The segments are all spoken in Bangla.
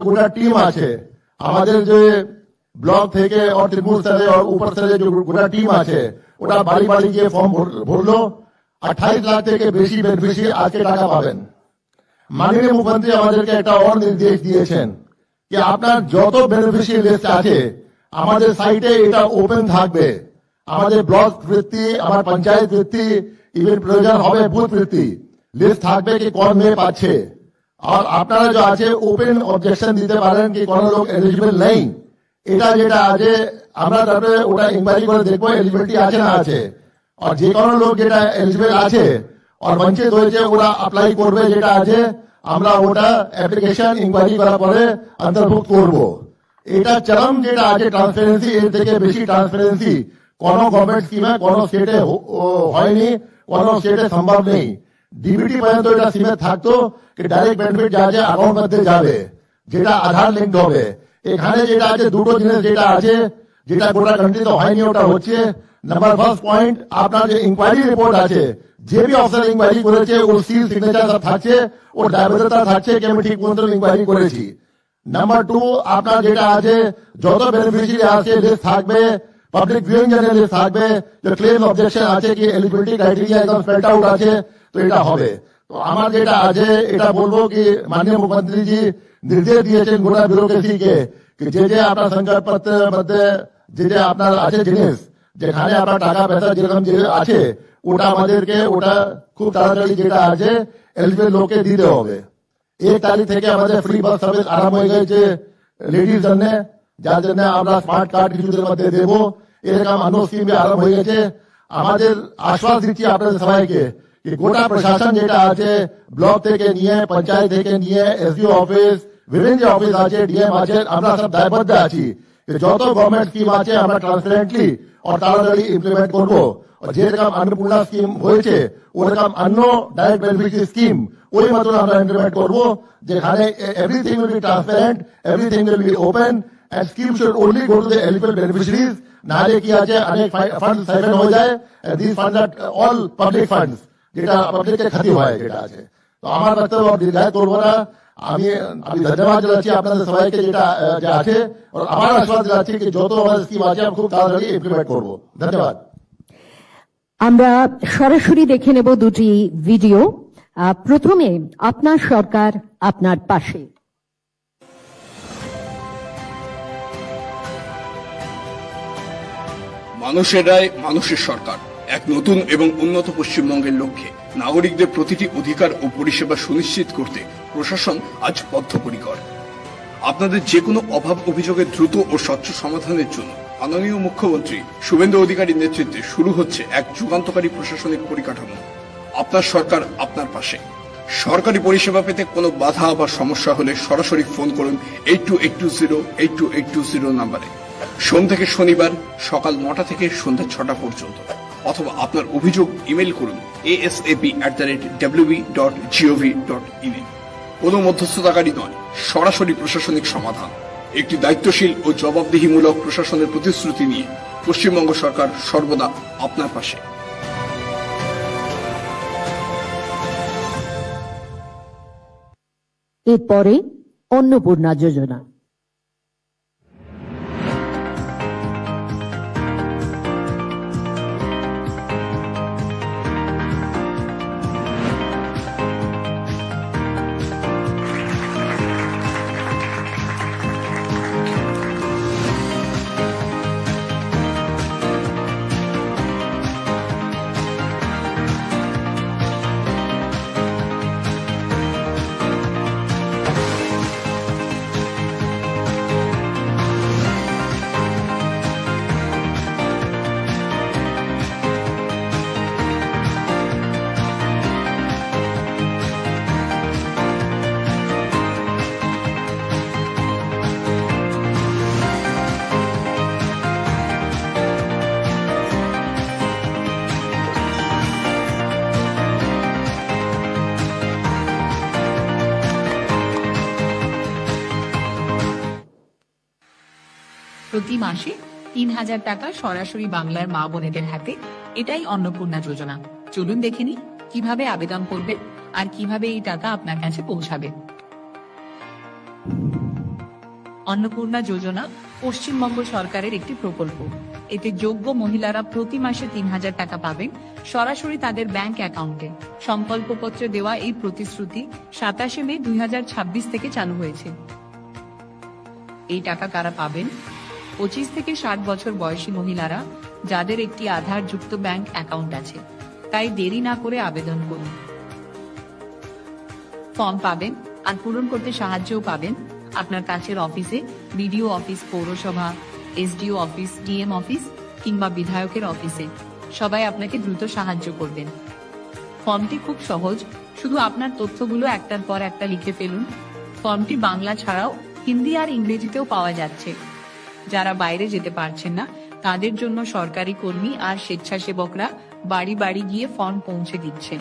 গোটা টিম আছে আমাদের যে ব্লক থেকে তৃণমূল স্তরে উপর স্তরে যে গোটা টিম আছে ওটা বাড়ি বাড়ি গিয়ে ফর্ম ভরলো। 28 লাখ থেকে বেশি বেনিফিশিয়ারি আজকে টাকা পাবেন। মাননীয় মুখ্যমন্ত্রী আমাদেরকে একটা অর নির্দেশ দিয়েছেন যে আপনার যত বেনিফিশিয়ারি লিস্ট আছে আমাদের সাইটে এটা ওপেন থাকবে। আমাদের ব্লক ভিত্তি, আমার পঞ্চায়েত ভিত্তি, ইভেন প্রয়োজন হবে বুথ ভিত্তি লিস্ট থাকবে কি কোন মেয়ে পাচ্ছে। আর আপনারা যে আছে ওপেন অবজেকশন দিতে পারেন কি কোন লোক এলিজিবল নেই। এটা যেটা আছে আমরা তারপরে ওটা ইনকোয়ারি করে দেখবো এলিজিবিলিটি আছে না আছে। আর যে কোনো লোক যেটা এলিজিবল আছে আর বঞ্চিত হয়েছে ওরা অ্যাপ্লাই করবে যেটা আছে, আমরা ওটা অ্যাপ্লিকেশন ইনকোয়ারি করার পরে অন্তর্ভুক্ত করব। এটা চরম যেটা আছে ট্রান্সপারেন্সি, এর থেকে বেশি ট্রান্সপারেন্সি কোনো গভর্নমেন্ট স্কিমে কোনো স্টেটে হয়নি, কোনো স্টেটে সম্ভব নেই। ডিবিটি পর্যন্ত এটা স্কিমে থাকতো কি ডাইরেক্ট বেনিফিট যা আছে অ্যাকাউন্ট মধ্যে যাবে, যেটা আধার লিঙ্ক হবে। এখানে যেটা আছে দুটো জিনিস যেটা আছে যেটা গোটা কান্ট্রিতে হয়নি ওটা হচ্ছে নাম্বার ফার্স্ট পয়েন্ট, আপনার যে ইনকোয়ারি রিপোর্ট আছে যে বি অফিসার ইনকোয়ারি করেছে ওর সিল সিগনেচার সব থাকছে, ওর দায়বদ্ধতা থাকছে কি আমি ঠিক মতো ইনকোয়ারি করেছি। নাম্বার 2 আপনার যেটা আছে যত বেনিফিশিয়ারি আছে লিস্ট থাকবে, পাবলিক ভিউইং জন্য লিস্ট থাকবে, যে ক্লেম অবজেকশন আছে কি এলিজিবিলিটি ক্রাইটেরিয়া একদম স্পেলড আউট আছে তো এটা হবে। তো আমার যেটা আছে এটা বলবো কি মাননীয় মুখ্যমন্ত্রী জি নির্দেশ দিয়েছেন গোটা ব্যুরোক্রেসিকে যে যে আপনার সংকট পত্রের মধ্যে যে যে আপনার আছে জিনিস যেখানে আপনার টাকা পয়সা যেরকম যে আছে ওটা আমাদেরকে ওটা খুব তাড়াতাড়ি যেটা আছে এলিজিবল লোককে দিতে হবে। 1 তারিখ থেকে আমাদের ফ্রি বাস সার্ভিস আরম্ভ হয়ে গেছে লেডিস জন্য, যার জন্য আমরা স্মার্ট কার্ড কিছুদের মধ্যে দেবো। এরকম অন্য স্কিম আরম্ভ হয়ে গেছে। আমাদের আশ্বাস দিচ্ছি আপনাদের সবাইকে कि गोटा प्रशासन যেটা আছে ব্লক থেকে নিয়ে পঞ্চায়েত থেকে নিয়ে এসডিও অফিস বিভিন্ন অফিস আছে ডিএম আছে আমরা সব দায়বদ্ধ আছি যত গভর্নমেন্ট স্কিম আছে আমরা ট্রান্সপারেন্টলি আর তাড়াতাড়ি ইমপ্লিমেন্ট করব। আর যেরকম অন্নপূর্ণা স্কিম হয়েছে ওরকম অন্য ডাইরেক্ট বেনিফিট স্কিম ওই মতন আমরা ইমপ্লিমেন্ট করব, যেখানে everything will be transparent, everything will be open and scheme should only go to the eligible beneficiaries। নালে কি আছে অনেক ফান্ড সাইভেন হয়ে যায়, these funds are all public funds যেটা পাবলিকের ক্ষতি হয় যেটা আছে। তো আমার বক্তব্য দীর্ঘায়িত করবো না, আমি ধন্যবাদ জানাচ্ছি আপনাদের সবাইকে যেটা আছে আর আমার আশ্বাস জানাচ্ছি কি যত আমাদের স্কিম আছে আমি খুব তাড়াতাড়ি ইমপ্লিমেন্ট করবো। ধন্যবাদ। আমরা সরাসরি দেখে নেব দুটি ভিডিও। প্রথমে আপনার সরকার আপনার পাশে। মানুষের রায় মানুষের সরকার, এক নতুন এবং উন্নত পশ্চিমবঙ্গের লক্ষ্যে নাগরিকদের প্রতিটি অধিকার ও পরিষেবা সুনিশ্চিত করতে প্রশাসন আজ বদ্ধপরিকর। আপনাদের যে কোনো অভাব অভিযোগের দ্রুত ও স্বচ্ছ সমাধানের জন্য মাননীয় মুখ্যমন্ত্রী শুভেন্দু অধিকারীর নেতৃত্বে শুরু হচ্ছে এক যুগান্তকারী প্রশাসনিক পরিকাঠামো। আপনার সরকার আপনার পাশে। সরকারি পরিষেবা পেতে কোনো বাধা বা সমস্যা হলে সরাসরি ফোন করুন 8280 8280 নম্বরে। সোম থেকে শনিবার সকাল 9টা থেকে সন্ধ্যা 6টা পর্যন্ত, অথবা আপনার অভিযোগ ইমেল করুন asap@wb.gov.in। কোনো মধ্যস্থতাকারী নয়, সরাসরি প্রশাসনিক সমাধান। একটি দায়িত্বশীল ও জবাবদিহিমূলক প্রশাসনের প্রতিশ্রুতি নিয়ে পশ্চিমবঙ্গ সরকার সর্বদা আপনার পাশে। এরপরে অন্নপূর্ণা যোজনা। প্রতি মাসে 3000 টাকা সরাসরি বাংলার মা বোনেদের হাতে, এটাই অন্নপূর্ণা যোজনা। চলুন দেখে নিই কিভাবে আবেদন করবেন আর কিভাবে এই টাকা আপনার কাছে পৌঁছাবে। অন্নপূর্ণা যোজনা পশ্চিমবঙ্গ সরকারের একটি প্রকল্প। এতে যোগ্য মহিলারা প্রতি মাসে 3,000 টাকা পাবেন সরাসরি তাদের ব্যাংক অ্যাকাউন্টে। সংকল্পপত্রে দেওয়া এই প্রতিশ্রুতি 27 মে 2026 থেকে চালু হয়েছে। এই টাকা কারা পাবেন? 25 থেকে 60 বছর বয়সী মহিলারা, যাদের একটি আধার যুক্ত ব্যাংক অ্যাকাউন্ট আছে। তাই দেরি না করে আবেদন করুন। ফর্ম পাবেন আর পূরণ করতে সাহায্যও পাবেন আপনার কাছের অফিসে, বিডিও অফিস, পৌরসভা, এসডিও অফিস, ডিএম অফিস কিংবা বিধায়কের অফিসে। সবাই আপনাকে দ্রুত সাহায্য করবেন। ফর্মটি খুব সহজ, শুধু আপনার তথ্যগুলো একটার পর একটা লিখে ফেলুন। ফর্মটি বাংলা ছাড়াও হিন্দি আর ইংরেজিতেও পাওয়া যাচ্ছে। যারা বাইরে যেতে পারছেন না, তাদের জন্য সরকারি কর্মী আর স্বেচ্ছাসেবকরা বাড়ি বাড়ি গিয়ে ফর্ম পৌঁছে দিচ্ছেন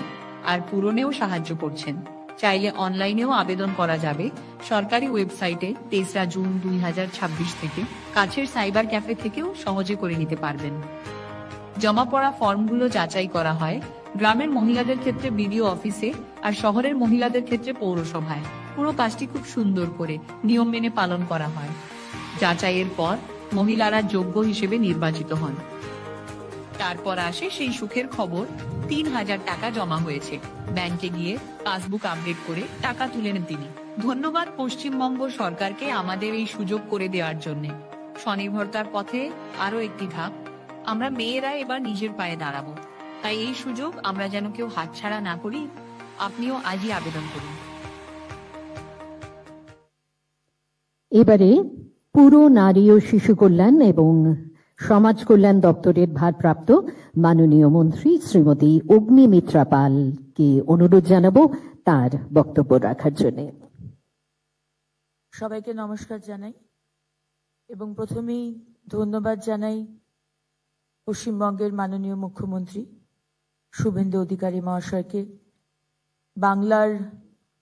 আর পূরণেও সাহায্য করছেন। চাইলে অনলাইনেও আবেদন করা যাবে। সরকারি ওয়েবসাইটে 23 জুন 2026 থেকে, কাছের সাইবার ক্যাফে থেকেও সহজে করে নিতে পারবেন। জমা পড়া ফর্মগুলো যাচাই করা হয় গ্রামের মহিলাদের ক্ষেত্রে বিডিও অফিসে আর শহরের মহিলাদের ক্ষেত্রে পৌরসভায়। পুরো কাজটি খুব সুন্দর করে নিয়ম মেনে পালন করা হয়। যাচাইয়ের পর মহিলারা যোগ্য হিসেবে নির্বাচিত হন। তারপর আসে সেই সুখের খবর, 3,000 টাকা জমা হয়েছে। ব্যাংকে গিয়ে পাসবুক আপডেট করে টাকা তুলে নেন তিনি। ধন্যবাদ পশ্চিমবঙ্গ সরকারকে আমাদের এই সুযোগ করে দেওয়ার জন্য। স্বনির্ভরতার পথে আরো একটি ধাপ। আমরা মেয়েরা এবার নিজের পায়ে দাঁড়াবো। তাই এই সুযোগ আমরা যেন কেউ হাতছাড়া না করি। আপনিও আজই আবেদন করুন। এবারে পুরো নারী ও শিশু কল্যাণ এবং সমাজ কল্যাণ দপ্তরের ভারপ্রাপ্ত মাননীয় মন্ত্রী শ্রীমতী অগ্নিমিত্রা পালকে অনুরোধ জানাবো তার বক্তব্য রাখার জন্য। সবাইকে নমস্কার জানাই এবং প্রথমেই ধন্যবাদ জানাই পশ্চিমবঙ্গের মাননীয় মুখ্যমন্ত্রী শুভেন্দু অধিকারী মহাশয়কে। বাংলার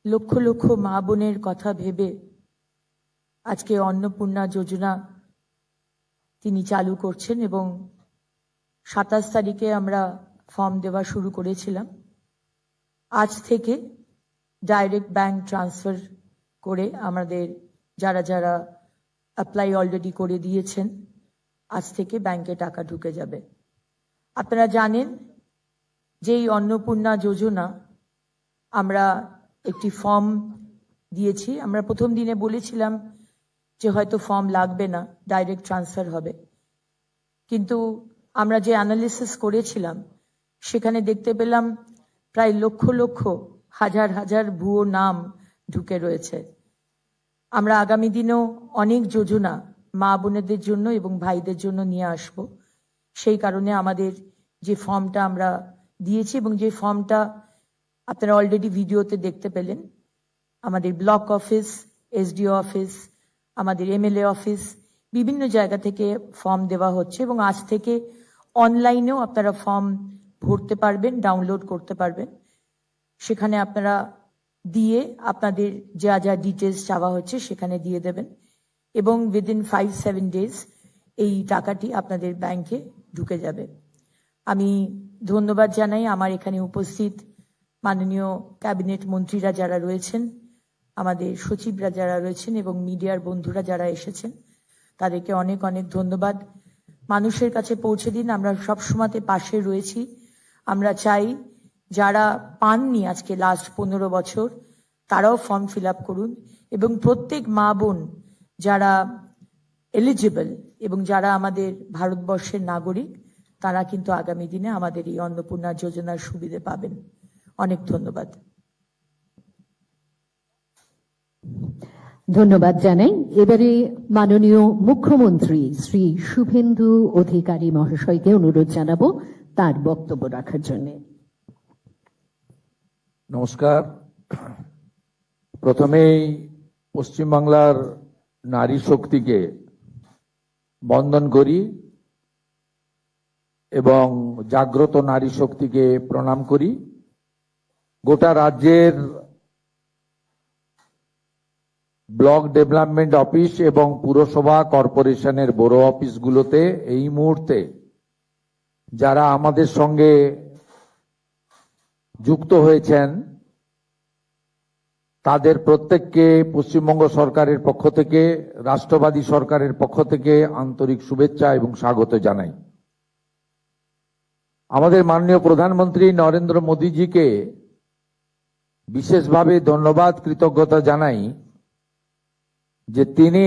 লক্ষ লক্ষ মা বোনের কথা ভেবে আজকে অন্নপূর্ণা যোজনা তিনি চালু করছেন এবং 27 তারিখে আমরা ফর্ম দেওয়া শুরু করেছিলাম। আজ থেকে ডাইরেক্ট ব্যাংক ট্রান্সফার করে আমাদের যারা যারা অ্যাপ্লাই অলরেডি করে দিয়েছেন, আজ থেকে ব্যাংকে টাকা ঢুকে যাবে। আপনারা জানেন যে এই অন্নপূর্ণা যোজনা আমরা একটি ফর্ম দিয়েছি। আমরা প্রথম দিনে বলেছিলাম যে হয়তো ফর্ম লাগবে না, ডাইরেক্ট ট্রান্সফার হবে, কিন্তু আমরা যে অ্যানালিসিস করেছিলাম সেখানে দেখতে পেলাম প্রায় লক্ষ লক্ষ হাজার হাজার ভুয়ো নাম ঢুকে রয়েছে। আমরা আগামী দিনেও অনেক যোজনা মা বোনেদের জন্য এবং ভাইদের জন্য নিয়ে আসব। সেই কারণে আমাদের যে ফর্মটা আমরা দিয়েছি এবং যে ফর্মটা আপনারা অলরেডি ভিডিওতে দেখতে পেলেন, আমাদের ব্লক অফিস, এসডিও অফিস, আমাদের এমএলএ অফিস, বিভিন্ন জায়গা থেকে ফর্ম দেওয়া হচ্ছে এবং আজ থেকে অনলাইনেও আপনারা ফর্ম ভরতে পারবেন, ডাউনলোড করতে পারবেন। সেখানে আপনারা দিয়ে আপনাদের যা যা ডিটেলস চাওয়া হচ্ছে সেখানে দিয়ে দেবেন এবং উইদিন 5-7 ডেজ এই টাকাটি আপনাদের ব্যাংকে ঢুকে যাবে। আমি ধন্যবাদ জানাই আমার এখানে উপস্থিত মাননীয় ক্যাবিনেট মন্ত্রীরা যারা রয়েছেন, আমাদের সচিবরা যারা রয়েছেন এবং মিডিয়ার বন্ধুরা যারা এসেছেন, তাদেরকে অনেক অনেক ধন্যবাদ। মানুষের কাছে পৌঁছে দিন, আমরা সবসময় পাশে রয়েছি। আমরা চাই যারা পাননি আজকে লাস্ট 15 বছর, তারাও ফর্ম ফিল আপ করুন এবং প্রত্যেক মা বোন যারা এলিজিবল এবং যারা আমাদের ভারতবর্ষের নাগরিক, তারা কিন্তু আগামী দিনে আমাদের এই অন্নপূর্ণা যোজনার সুবিধে পাবেন। অনেক ধন্যবাদ। ধন্যবাদ জানাই। এবারে মাননীয় মুখ্যমন্ত্রী শ্রী শুভেন্দু অধিকারী মহাশয়কে অনুরোধ জানাবো তার বক্তব্য রাখার জন্য। নমস্কার। প্রথমেই পশ্চিমবাংলার নারী শক্তিকে বন্দন করি এবং জাগ্রত নারী শক্তিকে প্রণাম করি। গোটা রাজ্যের ব্লক ডেভেলপমেন্ট অফিস এবং পুরসভা কর্পোরেশনের বড় অফিসগুলোতে এই মুহূর্তে যারা আমাদের সঙ্গে যুক্ত হয়েছেন তাদের প্রত্যেককে পশ্চিমবঙ্গ সরকারের পক্ষ থেকে, রাষ্ট্রবাদী সরকারের পক্ষ থেকে আন্তরিক শুভেচ্ছা এবং স্বাগত জানাই। আমাদের মাননীয় প্রধানমন্ত্রী নরেন্দ্র মোদীজিকে বিশেষভাবে ধন্যবাদ, কৃতজ্ঞতা জানাই যে তিনি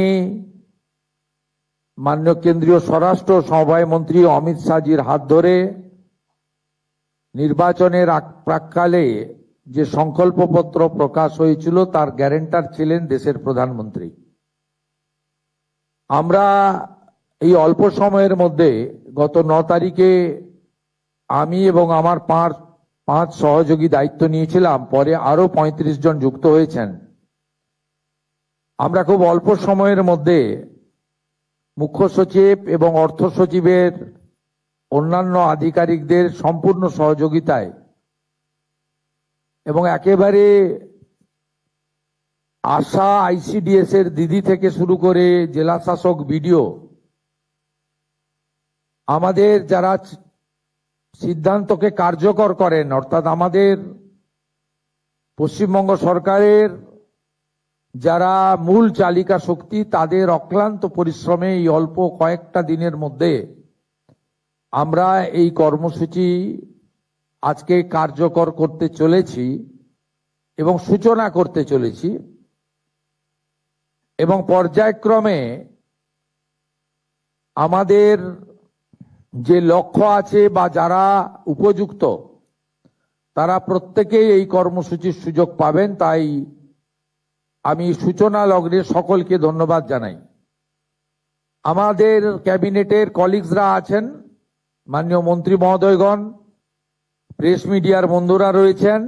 মাননীয় কেন্দ্রীয় স্বরাষ্ট্র সমবায় মন্ত্রী অমিত শাহজির হাত ধরে নির্বাচনের প্রাক্কালে যে সংকল্পপত্র প্রকাশ হয়েছিল তার গ্যারান্টার ছিলেন দেশের প্রধানমন্ত্রী। আমরা এই অল্প সময়ের মধ্যে গত 9 তারিখে আমি এবং আমার পাঁচ সহযোগী দায়িত্ব নিয়েছিলাম, পরে আরো 35 জন যুক্ত হয়েছেন। আমরা খুব অল্প সময়ের মধ্যে মুখ্য সচিব এবং অর্থ সচিবের অন্যান্য আধিকারিকদের সম্পূর্ণ সহযোগিতায় এবং একেবারে আশা আইসিডিএস এর দিদি থেকে শুরু করে জেলা শাসক, বিডিও, আমাদের যারা সিদ্ধান্তকে কার্যকর করেন, অর্থাৎ আমাদের পশ্চিমবঙ্গ সরকারের যারা মূল চালিকা শক্তি, তাদের অক্লান্ত পরিশ্রমে এই অল্প কয়েকটা দিনের মধ্যে আমরা এই কর্মসূচি আজকে কার্যকর করতে চলেছি এবং সূচনা করতে চলেছি। এবং পর্যায়ক্রমে আমাদের যে লক্ষ্য আছে বা যারা উপযুক্ত তারা প্রত্যেকেই এই কর্মসূচির সুযোগ পাবেন। তাই আমি সূচনা লগ্নে সকলকে ধন্যবাদ জানাই। আমাদের ক্যাবিনেটের কলিগসরা আছেন, মাননীয় মন্ত্রী মহোদয়গণ, প্রেস মিডিয়ার বন্ধুরা রয়েছেন।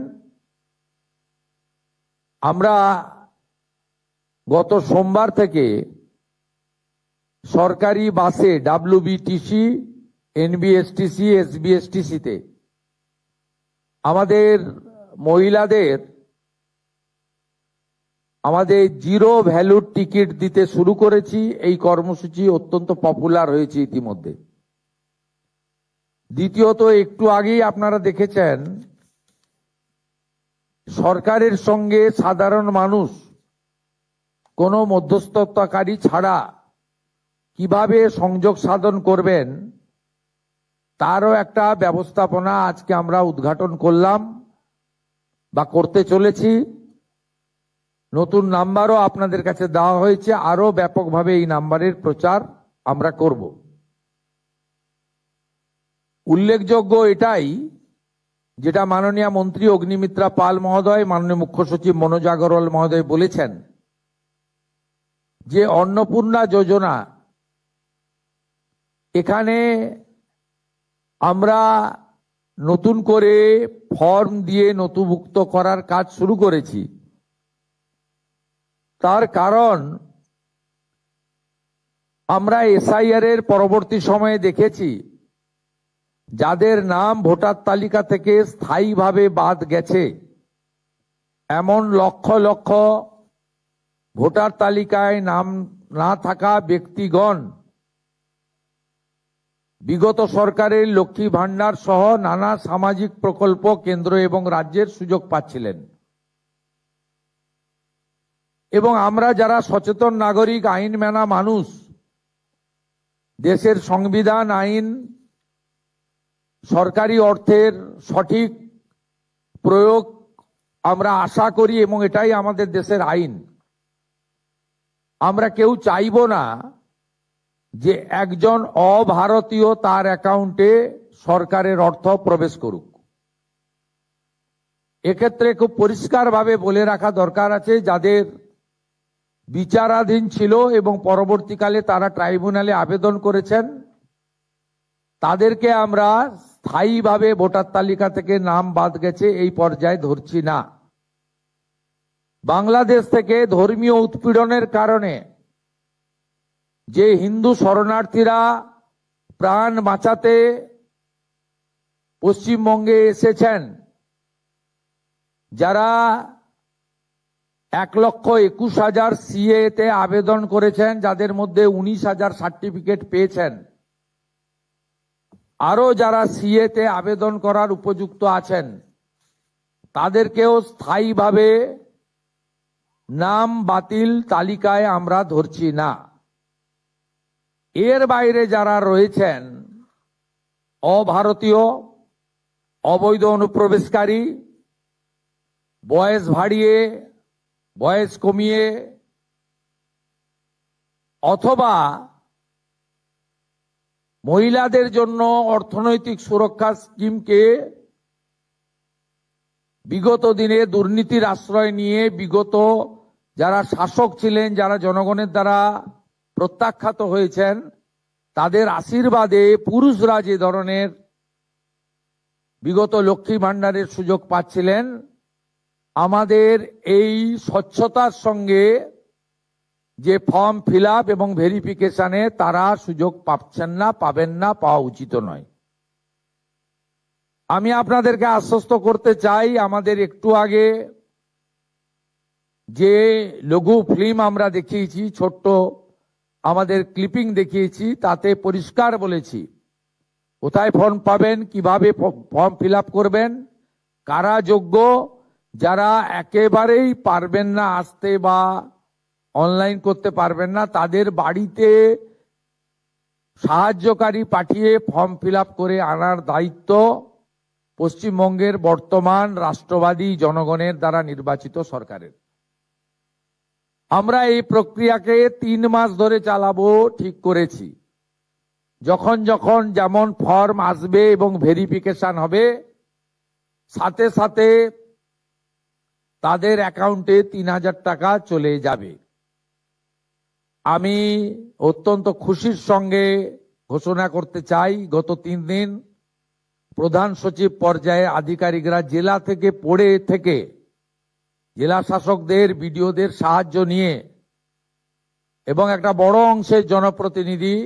আমরা গত সোমবার থেকে সরকারি বাসে WBTC, NBSTC, SBSTC-তে আমাদের মহিলাদের আমাদের জিরো ভ্যালুর টিকিট দিতে শুরু করেছি। এই কর্মসূচি অত্যন্ত পপুলার হয়েছে ইতিমধ্যে। দ্বিতীয়ত, একটু আগেই আপনারা দেখেছেন সরকারের সঙ্গে সাধারণ মানুষ কোনো মধ্যস্থতাকারী ছাড়া কিভাবে সংযোগ সাধন করবেন তারও একটা ব্যবস্থাপনা আজকে আমরা উদ্ঘাটন করলাম বা করতে চলেছি। নতুন নাম্বারও আপনাদের কাছে দেওয়া হয়েছে, আরো ব্যাপকভাবে এই নাম্বারের প্রচার আমরা করব। উল্লেখযোগ্য এটাই, যেটা মাননীয় মন্ত্রী অগ্নিমিত্রা পাল মহোদয়, মাননীয় মুখ্য সচিব মনোজ আগরওয়াল মহোদয় বলেছেন যে অন্নপূর্ণা যোজনা, এখানে আমরা নতুন করে ফর্ম দিয়ে নথিভুক্ত করার কাজ শুরু করেছি। তার কারণ আমরা SIR এর পরবর্তী সময়ে দেখেছি যাদের নাম ভোটার তালিকা থেকে স্থায়ীভাবে বাদ গেছে, এমন লক্ষ লক্ষ ভোটার তালিকায় নাম না থাকা ব্যক্তিগণ বিগত সরকারের লক্ষ্মী ভান্ডার সহ নানা সামাজিক প্রকল্প কেন্দ্র এবং রাজ্যের সুযোগ পাচ্ছিলেন। এবং আমরা যারা সচেতন নাগরিক, আইন মানা মানুষ, দেশের সংবিধান, আইন, সরকারি অর্থের সঠিক প্রয়োগ আমরা আশা করি এবং এটাই আমাদের দেশের আইন। আমরা কেউ চাইব না যে একজন অভারতীয় তার অ্যাকাউন্টে সরকারের অর্থ প্রবেশ করুক। এক্ষেত্রে খুব পরিষ্কারভাবে বলে রাখা দরকার আছে, যাদের বিচারাধীন ছিল এবং পরবর্তীকালে তারা ট্রাইব্যুনালে আবেদন করেছেন, তাদেরকে আমরা স্থায়ীভাবে ভোটার তালিকা থেকে নাম বাদ গেছে এই পর্যায়ে ধরছি না। বাংলাদেশ থেকে ধর্মীয় উৎপীড়নের কারণে যে হিন্দু শরণার্থীরা প্রাণ বাঁচাতে পশ্চিমবঙ্গে এসেছেন, যারা 1,21,000 CA তে আবেদন করেছেন, যাদের মধ্যে 19,000 সার্টিফিকেট পেয়েছেন, আরো যারা CA তে আবেদন করার উপযুক্ত আছেন, তাদেরকেও স্থায়ীভাবে নাম বাতিল তালিকায় আমরা ধরছি না। এর বাইরে যারা রয়েছেন অভারতীয়, অবৈধ অনুপ্রবেশকারী, বয়স বাড়িয়ে বয়স কমিয়ে অথবা মহিলাদের জন্য অর্থনৈতিক সুরক্ষা স্কিমকে বিগত দিনে দুর্নীতির আশ্রয় নিয়ে বিগত যারা শাসক ছিলেন, যারা জনগণের দ্বারা প্রত্যাখ্যাত হয়েছেন, তাদের আশীর্বাদে পুরুষরা যে ধরনের বিগত লক্ষ্মী ভাণ্ডারের সুযোগ পাচ্ছিলেন, আমাদের এই স্বচ্ছতার সঙ্গে যে ফর্ম ফিল আপ এবং ভেরিফিকেশনে তারা সুযোগ পাচ্ছেন না, পাবেন না, পাওয়া উচিত নয়। আমি আপনাদেরকে আশ্বস্ত করতে চাই, আমাদের একটু আগে যে লঘু ফিল্ম আমরা দেখিয়েছি, ছোট্ট আমাদের ক্লিপিং দেখিয়েছি, তাতে পরিষ্কার বলেছি কোথায় ফর্ম পাবেন, কিভাবে ফর্ম ফিল আপ করবেন, কারা যোগ্য, যারা একেবারেই পারবেন না আসতে বা অনলাইন করতে পারবেন না, তাদের বাড়িতে সাহায্যকারী পাঠিয়ে ফর্ম ফিল আপ করে আনার দায়িত্ব পশ্চিমবঙ্গের বর্তমান রাষ্ট্রবাদী জনগণের দ্বারা নির্বাচিত সরকারের। আমরা এই প্রক্রিয়াকে 3 মাস ধরে চালাবো ঠিক করেছি। যখন যখন যেমন ফর্ম আসবে এবং ভেরিফিকেশন হবে, সাথে সাথে তাদের অ্যাকাউন্টে 3000 টাকা চলে যাবে। আমি অত্যন্ত খুশির সঙ্গে ঘোষণা করতে চাই, গত 3 দিন প্রধান সচিব পর্যায়ে আধিকারিকরা জেলা থেকে জেলা শাসকদের, বিডিওদের সাহায্য নিয়ে এবং একটা বড় অংশের জনপ্রতিনিধি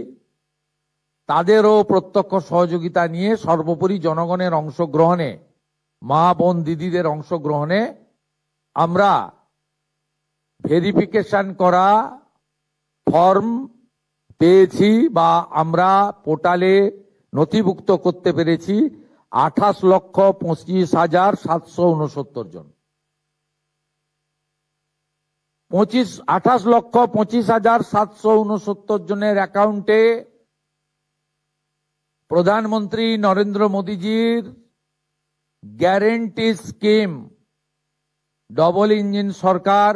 তাদেরও প্রত্যক্ষ সহযোগিতা নিয়ে, সর্বোপরি জনগণের অংশগ্রহণে, মা বোন দিদিদের অংশগ্রহণে আমরা ভেরিফিকেশন করা ফর্ম পেয়েছি বা আমরা পোর্টালে নথিভুক্ত করতে পেরেছি 28,25,769 জন। 28,25,769 জনের অ্যাকাউন্টে প্রধানমন্ত্রী নরেন্দ্র মোদীজির গ্যারেন্টি স্কিম, ডবল ইঞ্জিন সরকার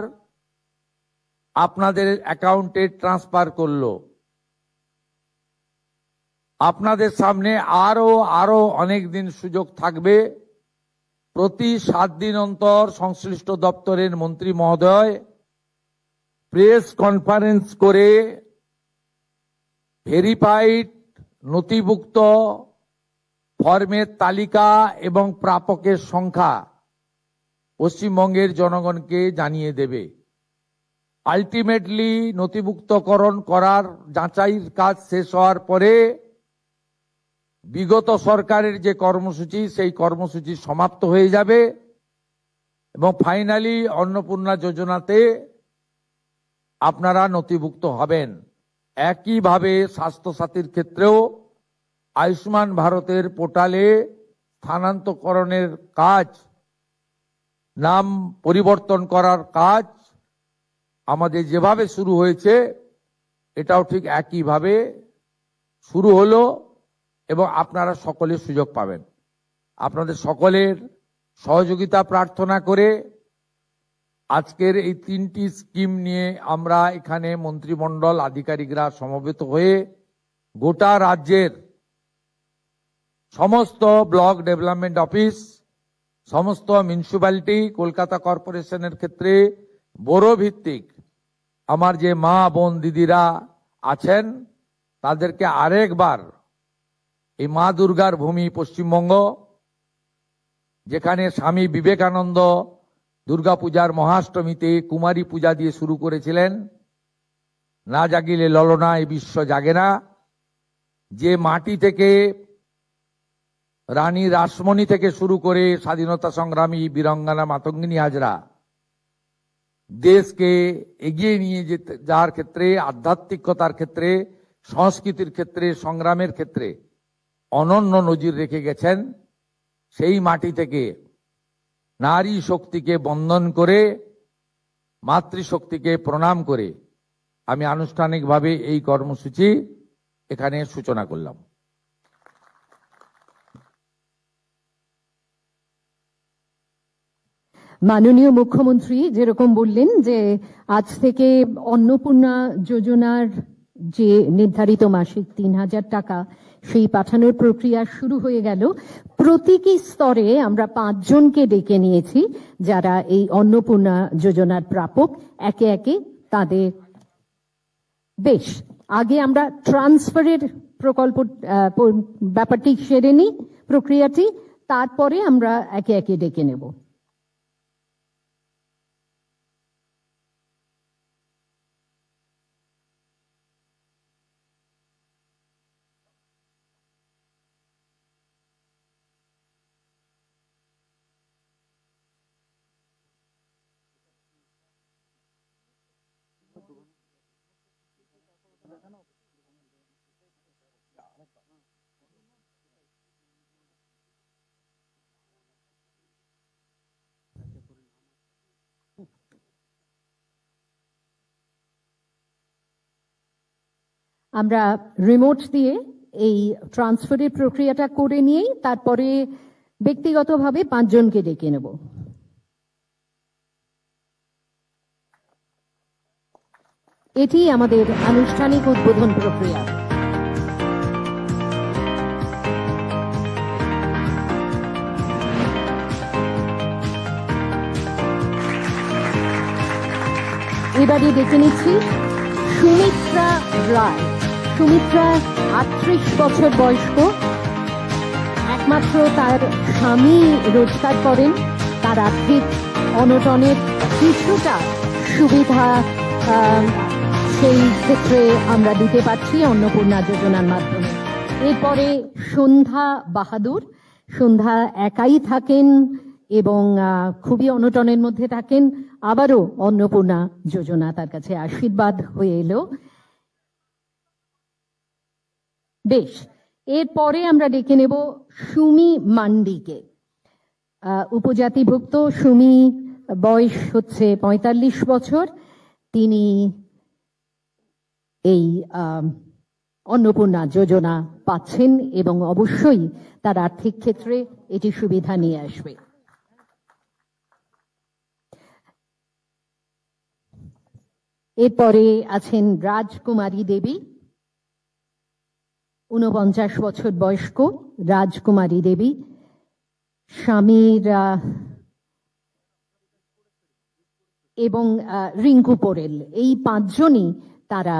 আপনাদের অ্যাকাউন্টে ট্রান্সফার করলো। আপনাদের সামনে আরো অনেক দিন সুযোগ থাকবে। প্রতি 7 দিন অন্তর সংশ্লিষ্ট দপ্তরের মন্ত্রী মহোদয় প্রেস কনফারেন্স করে ভেরিফাইড নথিভুক্ত ফর্মের তালিকা এবং প্রাপকের সংখ্যা পশ্চিমবঙ্গের জনগণকে জানিয়ে দেবে। আলটিমেটলি নথিভুক্তকরণ করার যাচাইয়ের কাজ শেষ হওয়ার পরে বিগত সরকারের যে কর্মসূচি, সেই কর্মসূচি সমাপ্ত হয়ে যাবে এবং ফাইনালি অন্নপূর্ণা যোজনাতে আপনারা নথিভুক্ত হবেন। একইভাবে স্বাস্থ্যসাথীর ক্ষেত্রেও আয়ুষ্মান ভারতের পোর্টালে স্থানান্তরকরণের কাজ, নাম পরিবর্তন করার কাজ আমাদের যেভাবে শুরু হয়েছে, এটাও ঠিক একইভাবে শুরু হলো এবং আপনারা সকলে সুযোগ পাবেন। আপনাদের সকলের সহযোগিতা প্রার্থনা করে আজকের এই 3টি স্কিম নিয়ে আমরা এখানে মন্ত্রিমণ্ডল আধিকারিকরা সমবেত হয়ে গোটা রাজ্যের সমস্ত ব্লক ডেভেলপমেন্ট অফিস, সমস্ত মিউনিসিপ্যালিটি, কলকাতা কর্পোরেশনের ক্ষেত্রে বড় ভিত্তিক আমার যে মা বোন দিদিরা আছেন, তাদেরকে আরেকবার এই মা দুর্গার ভূমি পশ্চিমবঙ্গ, যেখানে স্বামী বিবেকানন্দ দুর্গাপূজার মহাষ্টমীতে কুমারী পূজা দিয়ে শুরু করেছিলেন, না জাগিলে ললনা এই বিশ্ব জাগে না, যে মাটি থেকে রানী রাসমণি থেকে শুরু করে স্বাধীনতা সংগ্রামী বীরাঙ্গনা মাতঙ্গিনী হাজরা দেশকে এগিয়ে নিয়ে যেতে যাওয়ার ক্ষেত্রে, আধ্যাত্মিকতার ক্ষেত্রে, সংস্কৃতির ক্ষেত্রে, সংগ্রামের ক্ষেত্রে অনন্য নজির রেখে গেছেন, সেই মাটি থেকে নারী শক্তিকে বন্দন করে মাতৃশক্তিকে প্রণাম করে আমি আনুষ্ঠানিকভাবে এই কর্মসূচি এখানে সূচনা করলাম। মাননীয় মুখ্যমন্ত্রী যেরকম বললেন যে আজ থেকে অন্নপূর্ণা যোজনার যে নির্ধারিত মাসিক ৩,০০০ টাকা সেই পাঠানোর প্রক্রিয়া শুরু হয়ে গেল। প্রতীকী স্তরে আমরা ৫ জনকে ডেকে নিয়েছি যারা এই অন্নপূর্ণা যোজনার প্রাপক। একে একে তাদের বেশ আগে আমরা ট্রান্সফারের প্রকল্প ব্যাপারটি সেরে নিই, প্রক্রিয়াটি, তারপরে আমরা একে একে ডেকে নেব। আমরা রিমোট দিয়ে এই ট্রান্সফারের প্রক্রিয়াটা করে নিয়েই তারপরে ব্যক্তিগতভাবে ৫ জনকে ডেকে নেব। এটি আমাদের আনুষ্ঠানিক উদ্বোধন প্রক্রিয়া। এবারে ডেকে নিচ্ছি সুমিত্রা রায়। সুমিত্রা ৩৮ বছর বয়স্ক, একমাত্র তার স্বামী রোজগার করেন। তার আর্থিক অনটনের কিছুটা সুবিধা সেই ক্ষেত্রে আমরা দিতে পারছি অন্নপূর্ণা যোজনার মাধ্যমে। এরপরে সন্ধ্যা বাহাদুর। সন্ধ্যা একাই থাকেন এবং খুবই অনটনের মধ্যে থাকেন। আবারও অন্নপূর্ণা যোজনা তার কাছে আশীর্বাদ হয়ে এলো। বেশ, এরপরে আমরা ডেকে নেব সুমি মান্ডিকে। উপজাতিভুক্ত সুমি, বয়স হচ্ছে ৪৫ বছর। তিনি এই অন্নপূর্ণা যোজনা পাচ্ছেন এবং অবশ্যই তার আর্থিক ক্ষেত্রে এটি সুবিধা নিয়ে আসবে। এরপরে আছেন রাজকুমারী দেবী, ৪৯ বছর বয়স্ক রাজকুমারী দেবী। স্বামীর এবং রিঙ্কু পোরেল, এই ৫ জনই তারা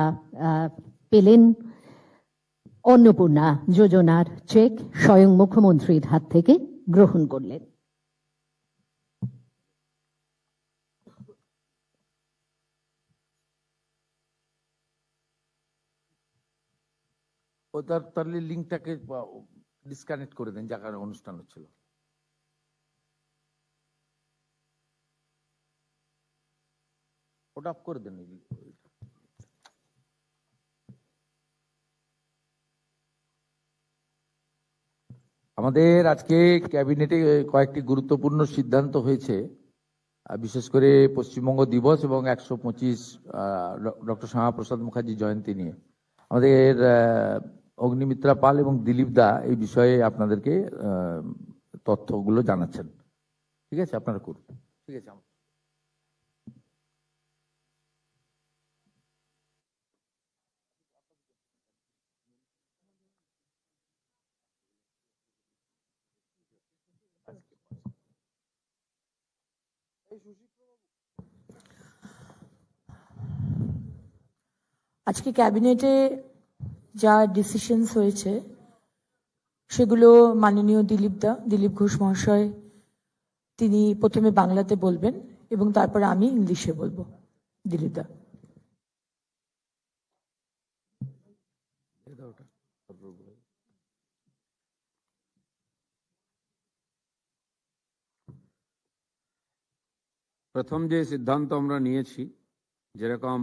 পেলেন অন্নপূর্ণা যোজনার চেক, স্বয়ং মুখ্যমন্ত্রীর হাত থেকে গ্রহণ করলেন। তার লিঙ্কটাকে ডিসকানেক্ট করে দেন, যেখানে অনুষ্ঠান হচ্ছিল। ওটা অফ করে দেন। আমাদের আজকে ক্যাবিনেটে কয়েকটি গুরুত্বপূর্ণ সিদ্ধান্ত হয়েছে, বিশেষ করে পশ্চিমবঙ্গ দিবস এবং ১২৫ ডক্টর শ্যামাপ্রসাদ মুখার্জি জয়ন্তী নিয়ে। আমাদের অগ্নিমিত্রা পাল এবং দিলীপ দা এই বিষয়ে আপনাদেরকে তথ্যগুলো জানাচ্ছেন। ঠিক আছে, আপনারা করুন। ঠিক আছে। আজকে ক্যাবিনেটে যা ডিসিশনস হয়েছে সেগুলো মাননীয় দিলীপ ঘোষ মহাশয় তিনি প্রথমে বাংলাতে বলবেন এবং তারপরে আমি ইংলিশে বলবো। দিলীপ দা। প্রথম যে সিদ্ধান্ত আমরা নিয়েছি, যেরকম